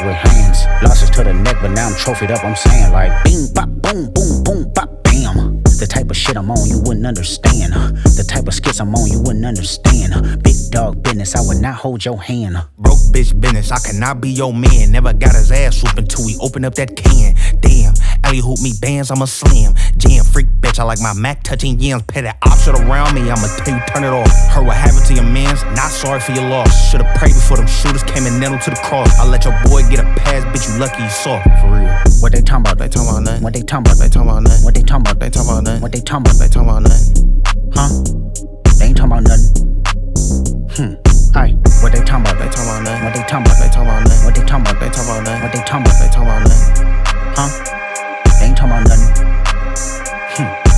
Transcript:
with hands. Losses to the neck, but now I'm trophied up. I'm saying like bing, bop, boom, boom, boom, bop, bam. The type of shit I'm on, you wouldn't understand. The type of skits I'm on, you wouldn't understand. Big dog business, I would not hold your hand. Broke bitch business, I cannot be your man. Never got his ass whooping till we open up that can. Damn, alley hoop me bands, I'm a slam. Jam freak bitch, I like my Mac touching yams. Petty option around me, I'ma tell you turn it off. Heard what happened to your mans, not sorry for your loss. Should've prayed before them shooters came and nailed him to the cross. I let your boy get a pass, bitch, you lucky you saw. For real. What they talking about? They talking about nothing. What they talking about? They talking about nothing. What they talking about? They talking about nothing. What they talking about? They talking about nothing. Huh? They ain't talking about nothing. Aye. What they talking about? They talking about nothing. What they talking about? They talking about nothing. What they talking about? They talking about nothing. What they talking about? They talking about nothing. Huh? They ain't talking about nothing.